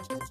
नमस्कार,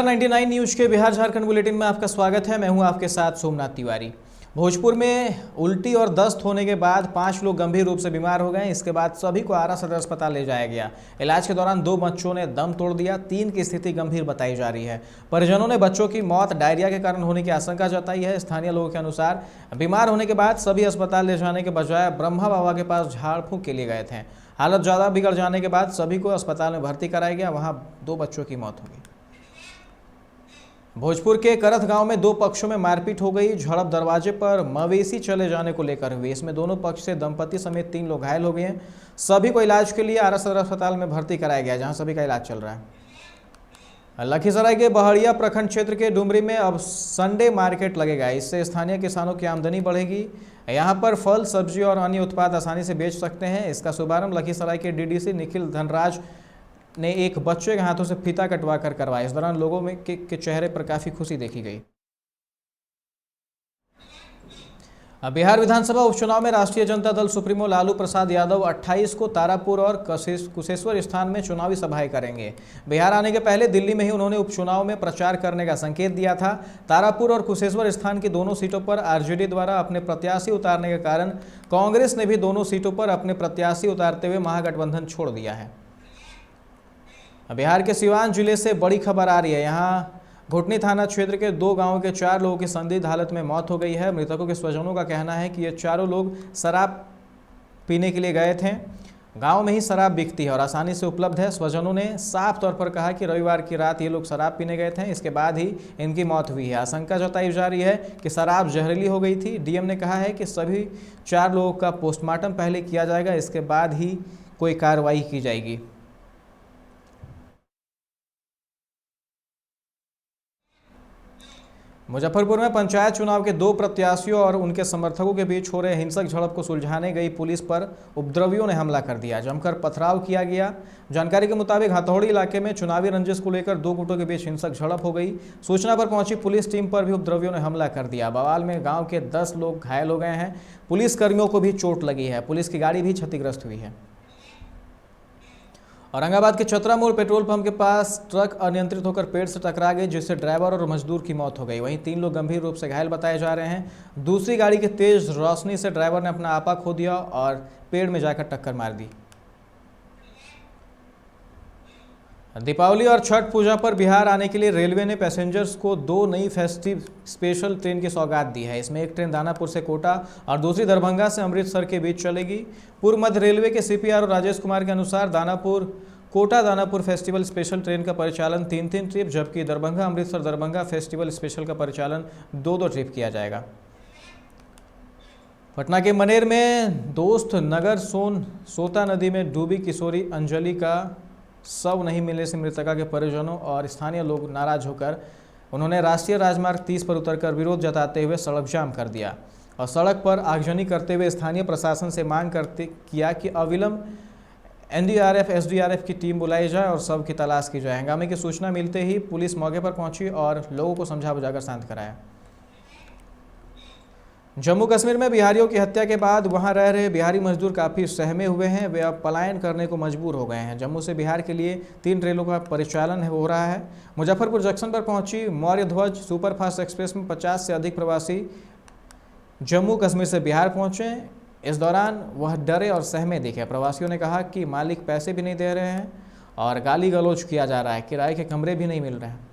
99 न्यूज के बिहार झारखंड बुलेटिन में आपका स्वागत है। मैं हूं आपके साथ सोमनाथ तिवारी। भोजपुर में उल्टी और दस्त होने के बाद 5 लोग गंभीर रूप से बीमार हो गए। इसके बाद सभी को आरा सदर अस्पताल ले जाया गया। इलाज के दौरान 2 बच्चों ने दम तोड़ दिया। 3 की स्थिति गंभीर बताई जा रही है। परिजनों ने बच्चों की मौत डायरिया के कारण होने की आशंका जताई है। स्थानीय लोगों के अनुसार बीमार होने के बाद सभी अस्पताल ले जाने के बजाय ब्रह्मा बाबा के पास झाड़ फूंक के लिए गए थे। हालत ज़्यादा बिगड़ जाने के बाद सभी को अस्पताल में भर्ती कराया गया। वहाँ 2 बच्चों की मौत हो गई। भोजपुर के करथ गांव में 2 पक्षों में मारपीट हो गई। झड़प दरवाजे पर मवेशी चले जाने को लेकर हुई। इसमें दोनों पक्ष से दंपति समेत 3 लोग घायल हो गए हैं। सभी को इलाज के लिए आरा सदर अस्पताल में भर्ती कराया गया, जहां सभी का इलाज चल रहा है। लखीसराय के बहड़िया प्रखंड क्षेत्र के डुमरी में अब संडे मार्केट लगेगा। इससे स्थानीय किसानों की आमदनी बढ़ेगी। यहां पर फल, सब्जी और अन्य उत्पाद आसानी से बेच सकते हैं। इसका शुभारंभ लखीसराय के डीडीसी निखिल धनराज ने एक बच्चे के हाथों से फीता कटवा कर करवाया। इस दौरान लोगों में के चेहरे पर काफी खुशी देखी गई। बिहार विधानसभा उपचुनाव में राष्ट्रीय जनता दल सुप्रीमो लालू प्रसाद यादव 28 को तारापुर और कुशेश्वर स्थान में चुनावी सभाएं करेंगे। बिहार आने के पहले दिल्ली में ही उन्होंने उपचुनाव में प्रचार करने का संकेत दिया था। तारापुर और कुशेश्वर स्थान की दोनों सीटों पर आरजेडी द्वारा अपने प्रत्याशी उतारने के कारण कांग्रेस ने भी दोनों सीटों पर अपने प्रत्याशी उतारते हुए महागठबंधन छोड़ दिया है। बिहार के सिवान जिले से बड़ी खबर आ रही है। यहां घुटनी थाना क्षेत्र के 2 गांवों के 4 लोगों की संदिग्ध हालत में मौत हो गई है। मृतकों के स्वजनों का कहना है कि ये चारों लोग शराब पीने के लिए गए थे। गांव में ही शराब बिकती है और आसानी से उपलब्ध है। स्वजनों ने साफ तौर पर कहा कि रविवार की रात ये लोग शराब पीने गए थे। इसके बाद ही इनकी मौत हुई है। आशंका जताई जा रही है कि शराब जहरीली हो गई थी। डीएम ने कहा है कि सभी 4 लोगों का पोस्टमार्टम पहले किया जाएगा, इसके बाद ही कोई कार्रवाई की जाएगी। मुजफ्फरपुर में पंचायत चुनाव के 2 प्रत्याशियों और उनके समर्थकों के बीच हो रहे हिंसक झड़प को सुलझाने गई पुलिस पर उपद्रवियों ने हमला कर दिया। जमकर पथराव किया गया। जानकारी के मुताबिक हथौड़ी इलाके में चुनावी रंजिश को लेकर 2 गुटों के बीच हिंसक झड़प हो गई। सूचना पर पहुंची पुलिस टीम पर भी उपद्रवियों ने हमला कर दिया। बवाल में गाँव के 10 लोग घायल हो गए हैं। पुलिसकर्मियों को भी चोट लगी है। पुलिस की गाड़ी भी क्षतिग्रस्त हुई है। औरंगाबाद के चतरा मोड़ पेट्रोल पंप के पास ट्रक अनियंत्रित होकर पेड़ से टकरा गई, जिससे ड्राइवर और मजदूर की मौत हो गई। वहीं 3 लोग गंभीर रूप से घायल बताए जा रहे हैं। दूसरी गाड़ी की तेज रोशनी से ड्राइवर ने अपना आपा खो दिया और पेड़ में जाकर टक्कर मार दी। दीपावली और छठ पूजा पर बिहार आने के लिए रेलवे ने पैसेंजर्स को 2 नई फेस्टिव स्पेशल ट्रेन की सौगात दी है। इसमें एक ट्रेन दानापुर से कोटा और दूसरी दरभंगा से अमृतसर के बीच चलेगी। पूर्व मध्य रेलवे के सीपीआर राजेश कुमार के अनुसार Kota Danapur festival special train का परिचालन 3-3 ट्रिप, जबकि दरभंगा अमृतसर दरभंगा फेस्टिवल स्पेशल का परिचालन 2-2 ट्रिप किया जाएगा। पटना के मनेर में दोस्त नगर सोता नदी में डूबी किशोरी अंजलि का शव नहीं मिलने से मृतका के परिजनों और स्थानीय लोग नाराज होकर उन्होंने राष्ट्रीय राजमार्ग 30 पर उतरकर विरोध जताते हुए सड़क जाम कर दिया और सड़क पर आगजनी करते हुए स्थानीय प्रशासन से मांग किया कि अविलंब एनडीआरएफ एसडीआरएफ की टीम बुलाई जाए और शव की तलाश की जाए। हंगामे की सूचना मिलते ही पुलिस मौके पर पहुंची और लोगों को समझा बुझाकर शांत कराया। जम्मू कश्मीर में बिहारियों की हत्या के बाद वहां रह रहे बिहारी मजदूर काफ़ी सहमे हुए हैं। वे अब पलायन करने को मजबूर हो गए हैं। जम्मू से बिहार के लिए 3 ट्रेनों का परिचालन हो रहा है। मुजफ्फरपुर जंक्शन पर पहुंची मौर्य ध्वज सुपरफास्ट एक्सप्रेस में 50 से अधिक प्रवासी जम्मू कश्मीर से बिहार पहुंचे। इस दौरान वह डरे और सहमे दिखे। प्रवासियों ने कहा कि मालिक पैसे भी नहीं दे रहे हैं और गाली गलौज किया जा रहा है। किराए के कमरे भी नहीं मिल रहे हैं।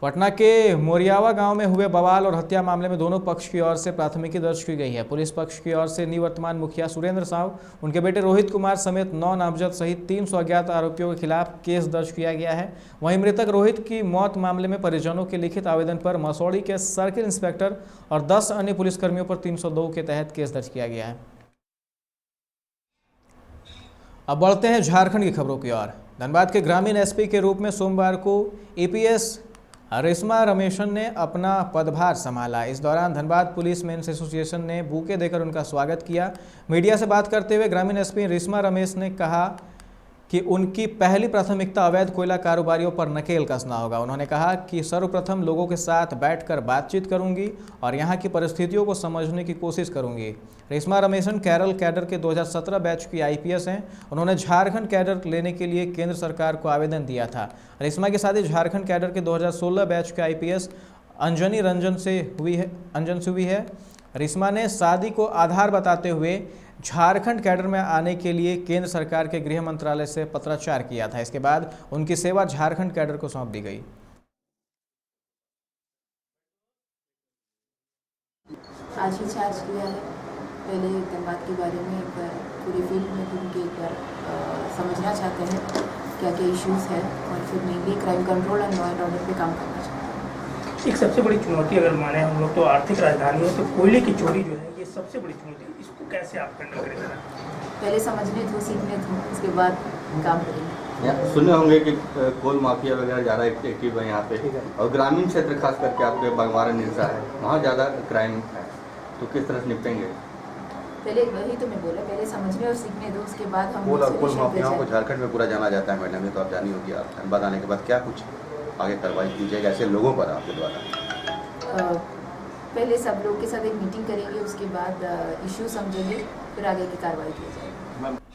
पटना के मोरियावा गांव में हुए बवाल और हत्या मामले में दोनों पक्ष की ओर से प्राथमिकी दर्ज की गई है। पुलिस पक्ष की ओर से निवर्तमान मुखिया सुरेंद्र साव, उनके बेटे रोहित कुमार समेत 9 नामजद सहित 300 अज्ञात आरोपियों के खिलाफ केस दर्ज किया गया है। वहीं मृतक रोहित की मौत मामले में परिजनों के लिखित आवेदन पर मसौड़ी के सर्किल इंस्पेक्टर और 10 अन्य पुलिसकर्मियों पर 302 के तहत केस दर्ज किया गया है। अब बढ़ते हैं झारखंड की खबरों की ओर। धनबाद के ग्रामीण एसपी के रूप में सोमवार को एपीएस रेशमा रमेशन ने अपना पदभार संभाला। इस दौरान धनबाद पुलिस मेंस एसोसिएशन ने बुके देकर उनका स्वागत किया। मीडिया से बात करते हुए ग्रामीण एसपी रेशमा रमेश ने कहा कि उनकी पहली प्राथमिकता अवैध कोयला कारोबारियों पर नकेल कसना होगा। उन्होंने कहा कि सर्वप्रथम लोगों के साथ बैठकर बातचीत करूंगी और यहां की परिस्थितियों को समझने की कोशिश करूंगी। रेशमा रमेशन केरल कैडर के 2017 बैच की आईपीएस हैं। उन्होंने झारखंड कैडर लेने के लिए केंद्र सरकार को आवेदन दिया था। रेशमा की शादी झारखंड कैडर के 2016 बैच के आईपीएस अंजनी रंजन से हुई है। रेशमा ने शादी को आधार बताते हुए झारखंड कैडर में आने के लिए केंद्र सरकार के गृह मंत्रालय से पत्राचार किया था। इसके बाद उनकी सेवा झारखंड कैडर को सौंप दी गई। आज ही चार्ज किया है। पहले धनबाद के बारे में एक बार पूरी फील्ड में घूम के एक बार समझना चाहते हैं क्या क्या इश्यूज है और फिर mainly crime control and law and order पे काम करना चाहते हैं। एक सबसे बड़ी चुनौती अगर माने हम लोग तो आर्थिक राजधानी है, तो कोयले की चोरी जो है ये सबसे बड़ी चुनौती है। इसको कैसे आप हैंडल करेंगे? पहले समझने दो, सीखने दो, उसके बाद काम करेंगे। सुने होंगे कि कोल माफिया वगैरह ज़्यादा एक्टिव है यहाँ पे, और ग्रामीण क्षेत्र खास करके आपके बागवारा निरसा है, वहाँ ज़्यादा क्राइम है, तो किस तरह से निपटेंगे? पहले वही तो मैं बोला, पहले समझने और सीखने दो, उसके बाद हम कोल माफियाओं को झारखंड में पूरा जाना जाता है मैडम, ये तो आप जानी होगी। आप धनबाद आने के बाद क्या कुछ आगे कार्रवाई की जाएगी ऐसे लोगों पर आपके द्वारा? पहले सब लोग के साथ एक मीटिंग करेंगे, उसके बाद इश्यू समझेंगे, फिर आगे की कार्रवाई की जाएगी।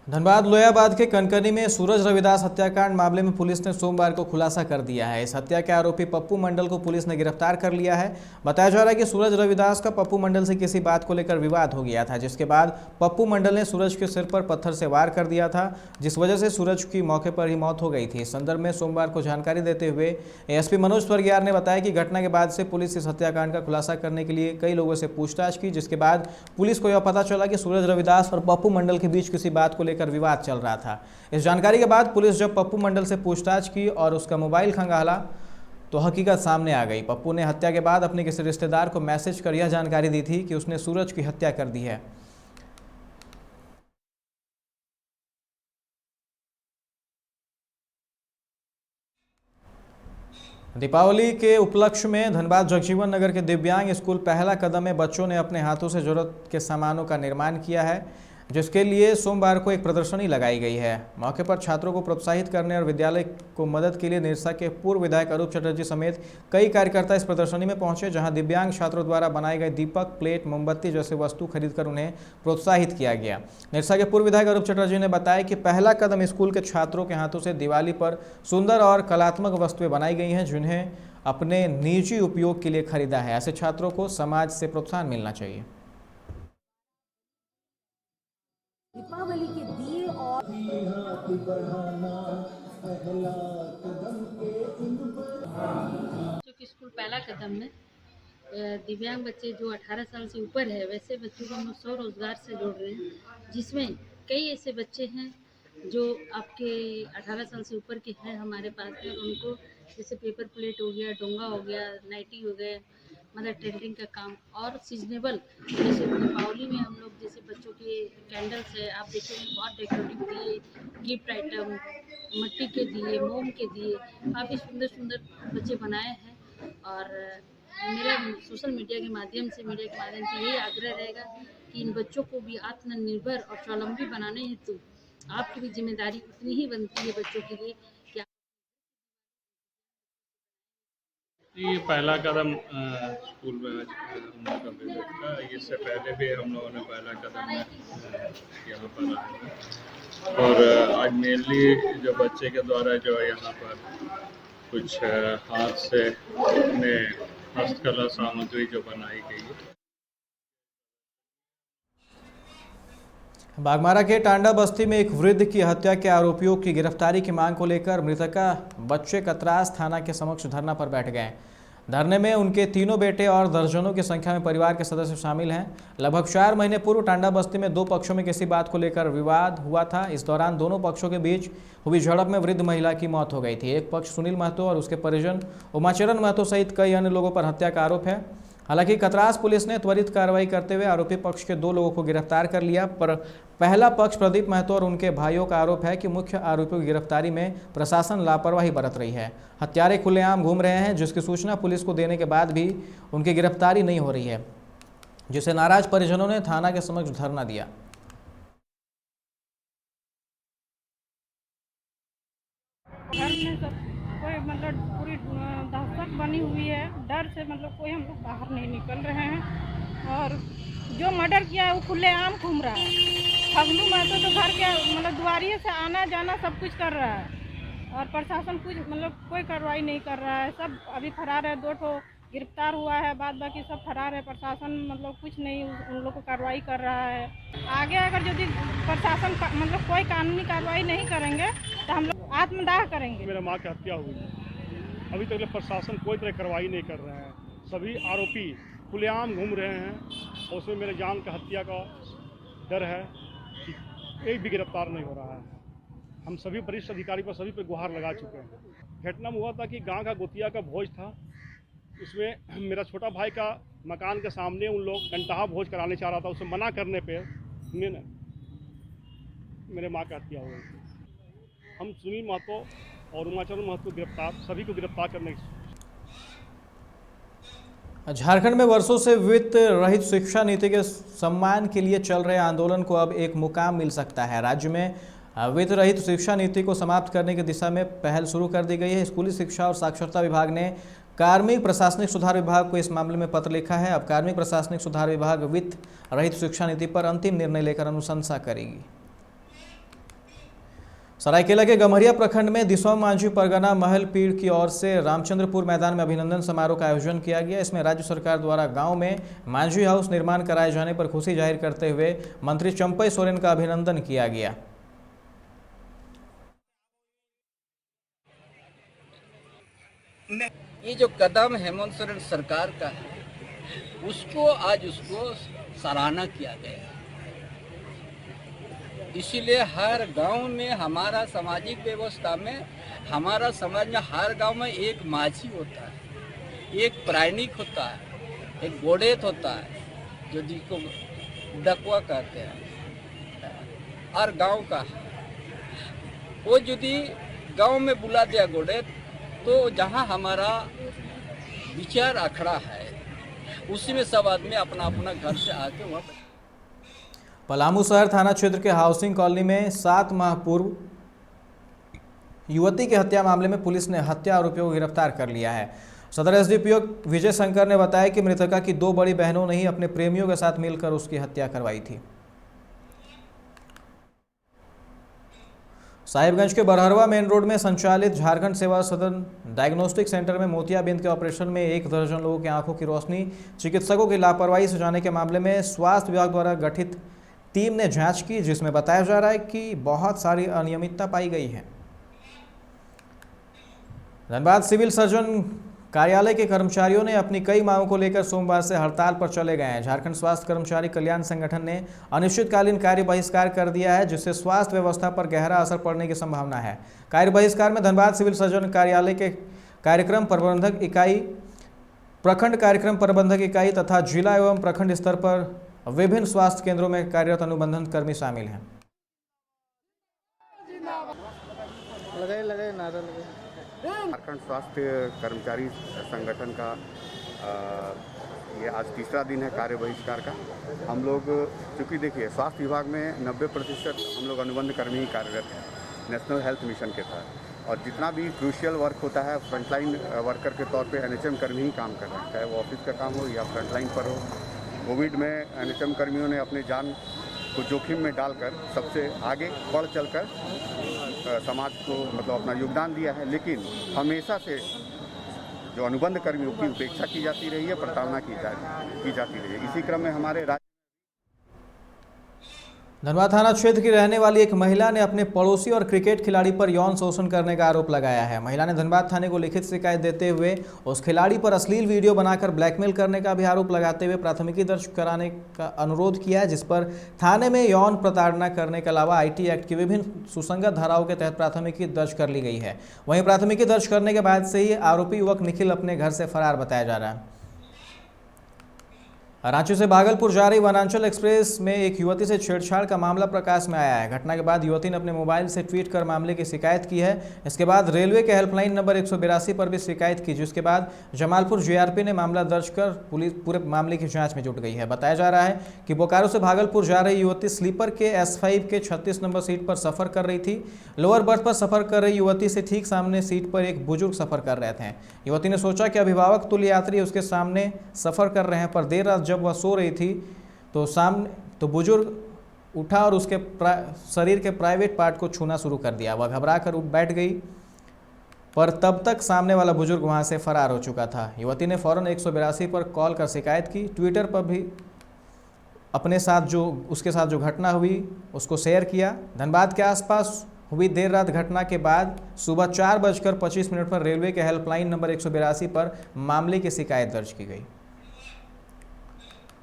धनबाद लोहियाबाद के कनकनी में सूरज रविदास हत्याकांड मामले में पुलिस ने सोमवार को खुलासा कर दिया है। इस हत्या के आरोपी पप्पू मंडल को पुलिस ने गिरफ्तार कर लिया है। बताया जा रहा है कि सूरज रविदास का पप्पू मंडल से किसी बात को लेकर विवाद हो गया था, जिसके बाद पप्पू मंडल ने सूरज के सिर पर पत्थर से वार कर दिया था, जिस वजह से सूरज की मौके पर ही मौत हो गई थी। इस संदर्भ में सोमवार को जानकारी देते हुए एएसपी मनोज स्वर्गियार ने बताया कि घटना के बाद से पुलिस इस हत्याकांड का खुलासा करने के लिए कई लोगों से पूछताछ की, जिसके बाद पुलिस को यह पता चला कि सूरज रविदास और पप्पू मंडल के बीच किसी बात को लेकर विवाद चल रहा था। इस जानकारी के बाद पुलिस जब पप्पू मंडल से पूछताछ की और उसका मोबाइल खंगाला तो हकीकत सामने आ गई। पप्पू ने हत्या के बाद अपने किसी रिश्तेदार को मैसेज कर यह जानकारी दी थी कि उसने सूरज की हत्या कर दी है। दीपावली के उपलक्ष्य में धनबाद जगजीवन नगर के दिव्यांग स्कूल पहला कदम में बच्चों ने अपने हाथों से जरूरत के सामानों का निर्माण किया है, जिसके लिए सोमवार को एक प्रदर्शनी लगाई गई है। मौके पर छात्रों को प्रोत्साहित करने और विद्यालय को मदद के लिए निरसा के पूर्व विधायक अरूप चटर्जी समेत कई कार्यकर्ता इस प्रदर्शनी में पहुंचे, जहां दिव्यांग छात्रों द्वारा बनाए गए दीपक, प्लेट, मोमबत्ती जैसे वस्तु खरीदकर उन्हें प्रोत्साहित किया गया। निरसा के पूर्व विधायक अरूप चटर्जी ने बताया कि पहला कदम स्कूल के छात्रों के हाथों से दिवाली पर सुंदर और कलात्मक वस्तुएं बनाई गई हैं, जिन्हें अपने निजी उपयोग के लिए खरीदा है। ऐसे छात्रों को समाज से प्रोत्साहन मिलना चाहिए। दीपावली के दिए और जो कि स्कूल पहला कदम में दिव्यांग बच्चे जो 18 साल से ऊपर है, वैसे बच्चों को हम लोग स्वरोजगार से जोड़ रहे हैं, जिसमें कई ऐसे बच्चे हैं जो आपके 18 साल से ऊपर के हैं हमारे पास में। उनको जैसे पेपर प्लेट हो गया, डोंगा हो गया, नाइटी हो गए, मतलब टेंटिंग का काम, और सीजनेबल जैसे दीपावली में हम लोग जैसे बच्चों के कैंडल्स है, आप देखेंगे बहुत डेकोरेटिव दिए, गिफ्ट आइटम, मिट्टी के दिए, मोम के दिए, काफ़ी सुंदर सुंदर बच्चे बनाए हैं। और मेरा सोशल मीडिया के माध्यम से यही आग्रह रहेगा कि इन बच्चों को भी आत्मनिर्भर और स्वावलंबी बनाने हेतु आपकी भी जिम्मेदारी उतनी ही बनती है बच्चों के लिए। ये पहला कदम स्कूल में हम लोग का विजिट था। इससे पहले भी हम लोगों ने पहला कदम यहाँ पर आया, और आज मेनली जो बच्चे के द्वारा जो यहाँ पर कुछ हाथ से अपने हस्तकला सामग्री जो बनाई गई है। बागमारा के टांडा बस्ती में एक वृद्ध की हत्या के आरोपियों की गिरफ्तारी की मांग को लेकर मृतका बच्चे कतरास थाना के समक्ष धरना पर बैठ गए। धरने में उनके तीनों बेटे और दर्जनों की संख्या में परिवार के सदस्य शामिल हैं। लगभग 4 महीने पूर्व टांडा बस्ती में 2 पक्षों में किसी बात को लेकर विवाद हुआ था। इस दौरान दोनों पक्षों के बीच हुई झड़प में वृद्ध महिला की मौत हो गई थी। एक पक्ष सुनील महतो और उसके परिजन उमाचरण महतो सहित कई अन्य लोगों पर हत्या का आरोप है। हालांकि कतरास पुलिस ने त्वरित कार्रवाई करते हुए आरोपी पक्ष के 2 लोगों को गिरफ्तार कर लिया, पर पहला पक्ष प्रदीप महतो और उनके भाइयों का आरोप है कि मुख्य आरोपियों की गिरफ्तारी में प्रशासन लापरवाही बरत रही है। हत्यारे खुलेआम घूम रहे हैं, जिसकी सूचना पुलिस को देने के बाद भी उनकी गिरफ्तारी नहीं हो रही है, जिससे नाराज परिजनों ने थाना के समक्ष धरना दिया। घर में सब कोई मतलब पूरी दहशत बनी हुई है, डर से मतलब कोई हम लोग बाहर नहीं निकल रहे हैं। और जो मर्डर किया है वो खुलेआम घूम रहा है। फगलू महतो तो घर के मतलब द्वारिये से आना जाना सब कुछ कर रहा है और प्रशासन कुछ मतलब कोई कार्रवाई नहीं कर रहा है। सब अभी फरार है, 2 ठो गिरफ्तार हुआ है, बाद बाकी सब फरार है। प्रशासन मतलब कुछ नहीं उन लोग को कार्रवाई कर रहा है। आगे अगर यदि प्रशासन मतलब कोई कानूनी कार्रवाई नहीं करेंगे तो हम लोग आत्मदाह करेंगे। मेरा माँ की हत्या हुई, अभी तक प्रशासन कोई तरह कार्रवाई नहीं कर रहे हैं। सभी आरोपी खुलेआम घूम रहे हैं और उसमें मेरे जान की हत्या का डर है कि एक भी गिरफ्तार नहीं हो रहा है। हम सभी वरिष्ठ अधिकारी पर सभी पर गुहार लगा चुके हैं। घटना में हुआ था कि गांव का गोतिया का भोज था, इसमें मेरा छोटा भाई का मकान के सामने उन लोग कंटाहा भोज कराने चाह रहा था, उसे मना करने पे मेरे माँ की हत्या हो गई। हम सुनील महतो और उमाचरण महतो गिरफ्तार, सभी को गिरफ्तार करने की। झारखंड में वर्षों से वित्त रहित शिक्षा नीति के सम्मान के लिए चल रहे आंदोलन को अब एक मुकाम मिल सकता है। राज्य में वित्त रहित शिक्षा नीति को समाप्त करने की दिशा में पहल शुरू कर दी गई है। स्कूली शिक्षा और साक्षरता विभाग ने कार्मिक प्रशासनिक सुधार विभाग को इस मामले में पत्र लिखा है। अब कार्मिक प्रशासनिक सुधार विभाग वित्त रहित शिक्षा नीति पर अंतिम निर्णय लेकर अनुशंसा करेगी। सरायकेला के गम्हरिया प्रखंड में दिसौम मांझी परगना महल पीढ़ की ओर से रामचंद्रपुर मैदान में अभिनंदन समारोह का आयोजन किया गया। इसमें राज्य सरकार द्वारा गांव में मांझी हाउस निर्माण कराए जाने पर खुशी जाहिर करते हुए मंत्री चंपई सोरेन का अभिनंदन किया गया। ये जो कदम हेमंत सोरेन सरकार का है, उसको आज सराहना किया गया। इसीलिए हर गांव में हमारा सामाजिक व्यवस्था में हमारा समाज में हर गांव में एक माझी होता है, एक प्रायणिक होता है, एक गोडेत होता है जो जिसको डकवा कहते हैं, और गांव का वो यदि गांव में बुला दिया गोडेत तो जहां हमारा विचार अखड़ा है उसी में सब आदमी अपना अपना घर से आके वहाँ। पलामू शहर थाना क्षेत्र के हाउसिंग कॉलोनी में 7 माह पूर्व युवती की हत्या मामले में पुलिस ने हत्या आरोपियों को गिरफ्तार कर लिया है। सदर एसडीपीओ विजय शंकर ने बताया कि मृतका की 2 बड़ी बहनों ने ही अपने प्रेमियों के साथ मिलकर उसकी हत्या करवाई थी। साहिबगंज के बरहरवा मेन रोड में संचालित झारखंड सेवा सदन डायग्नोस्टिक सेंटर में मोतियाबिंद के ऑपरेशन में 1 दर्जन लोगों की आंखों की रोशनी चिकित्सकों की लापरवाही से जाने के मामले में स्वास्थ्य विभाग द्वारा गठित टीम ने जांच की, जिसमें बताया जा रहा है कि बहुत सारी अनियमितता पाई गई है। धनबाद सिविल सर्जन कार्यालय के कर्मचारियों ने अपनी कई मांगों को लेकर सोमवार से हड़ताल पर चले गए हैं। झारखंड स्वास्थ्य कर्मचारी कल्याण संगठन ने अनिश्चितकालीन कार्य बहिष्कार कर दिया है, जिससे स्वास्थ्य व्यवस्था पर गहरा असर पड़ने की संभावना है। कार्य बहिष्कार में धनबाद सिविल सर्जन कार्यालय के कार्यक्रम प्रबंधक इकाई, प्रखंड कार्यक्रम प्रबंधक इकाई तथा जिला एवं प्रखंड स्तर पर विभिन्न स्वास्थ्य केंद्रों में कार्यरत अनुबंधन कर्मी शामिल हैं। झारखंड स्वास्थ्य कर्मचारी संगठन का ये आज तीसरा दिन है कार्य बहिष्कार का। हम लोग चूँकि देखिए स्वास्थ्य विभाग में 90% हम लोग अनुबंध कर्मी ही कार्यरत हैं नेशनल हेल्थ मिशन के तहत, और जितना भी क्रूशियल वर्क होता है फ्रंटलाइन वर्कर के तौर पे एनएचएम कर्मी ही काम कर रहे हैं, चाहे वो ऑफिस का काम हो या फ्रंटलाइन पर हो। कोविड में एनएचएम कर्मियों ने अपने जान को जोखिम में डालकर सबसे आगे बढ़ चलकर समाज को मतलब अपना योगदान दिया है, लेकिन हमेशा से जो अनुबंध कर्मियों की उपेक्षा की जाती रही है, प्रताड़ना की जाती रही है। इसी क्रम में हमारे धनबाद थाना क्षेत्र की रहने वाली एक महिला ने अपने पड़ोसी और क्रिकेट खिलाड़ी पर यौन शोषण करने का आरोप लगाया है। महिला ने धनबाद थाने को लिखित शिकायत देते हुए उस खिलाड़ी पर अश्लील वीडियो बनाकर ब्लैकमेल करने का भी आरोप लगाते हुए प्राथमिकी दर्ज कराने का अनुरोध किया है, जिस पर थाने में यौन प्रताड़ना करने के अलावा आईटी एक्ट की विभिन्न सुसंगत धाराओं के तहत प्राथमिकी दर्ज कर ली गई है। वहीं प्राथमिकी दर्ज करने के बाद से ही आरोपी युवक निखिल अपने घर से फरार बताया जा रहा है। रांची से भागलपुर जा रही वनांचल एक्सप्रेस में एक युवती से छेड़छाड़ का मामला प्रकाश में आया है। घटना के बाद युवती ने अपने मोबाइल से ट्वीट कर मामले की शिकायत की है। इसके बाद रेलवे के हेल्पलाइन नंबर 182 पर भी शिकायत की, जिसके बाद जमालपुर जीआरपी ने मामला दर्ज कर पुलिस पूरे मामले की जांच में जुट गई है। बताया जा रहा है कि बोकारो से भागलपुर जा रही युवती स्लीपर के S5 के 36 नंबर सीट पर सफर कर रही थी। लोअर बर्थ पर सफर कर रही युवती से ठीक सामने सीट पर एक बुजुर्ग सफर कर रहे थे। युवती ने सोचा कि अभिभावक तुल्य यात्री उसके सामने सफर कर रहे हैं, पर देर रात जब वह सो रही थी तो बुजुर्ग उठा और उसके शरीर के प्राइवेट पार्ट को छूना शुरू कर दिया। वह घबराकर उठ बैठ गई, पर तब तक सामने वाला बुजुर्ग वहां से फरार हो चुका था। युवती ने फौरन 182 पर कॉल कर शिकायत की। ट्विटर पर भी अपने साथ उसके साथ जो घटना हुई उसको शेयर किया। धनबाद के आसपास हुई देर रात घटना के बाद सुबह 4:25 पर रेलवे के हेल्पलाइन नंबर 182 पर मामले की शिकायत दर्ज की गई।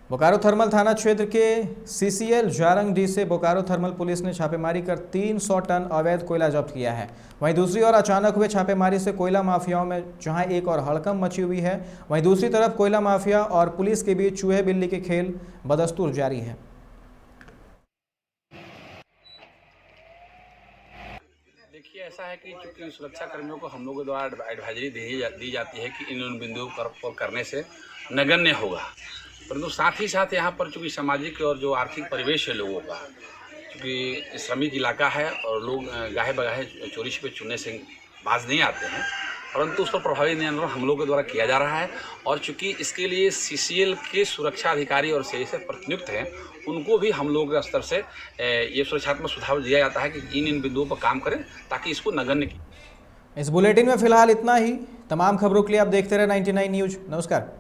बोकारो थर्मल थाना क्षेत्र के CCL जारंग डी से बोकारो थर्मल पुलिस ने छापेमारी कर 300 टन अवैध कोयला जब्त किया है। वहीं दूसरी ओर अचानक हुए छापेमारी से कोयला माफियाओं में जहां एक और हड़कंप मची हुई है, वहीं दूसरी तरफ कोयला माफिया और पुलिस के बीच चूहे बिल्ली के खेल बदस्तूर जारी है। देखिए, ऐसा है कि चूंकि सुरक्षा कर्मियों को हम लोगों द्वारा एडवाइजरी दी जाती है कि इन बिंदुओं पर करने से नगण्य होगा, परंतु साथ ही साथ यहाँ पर चूँकि सामाजिक और जो आर्थिक परिवेश है लोगों का, चूँकि श्रमिक इलाका है और लोग गाहे बगाहे चोरी छिपे चुनने से बाज नहीं आते हैं, परंतु उस पर प्रभावी नियंत्रण हम लोगों के द्वारा किया जा रहा है। और चूँकि इसके लिए CCL के सुरक्षा अधिकारी और CSF प्रतिनियुक्त हैं, उनको भी हम लोगों के स्तर से ये सुरक्षात्मक सुझाव दिया जाता है कि इन बिंदुओं पर काम करें ताकि इसको नगण्य किया। इस बुलेटिन में फिलहाल इतना ही। तमाम खबरों के लिए आप देखते रहे 99 न्यूज। नमस्कार।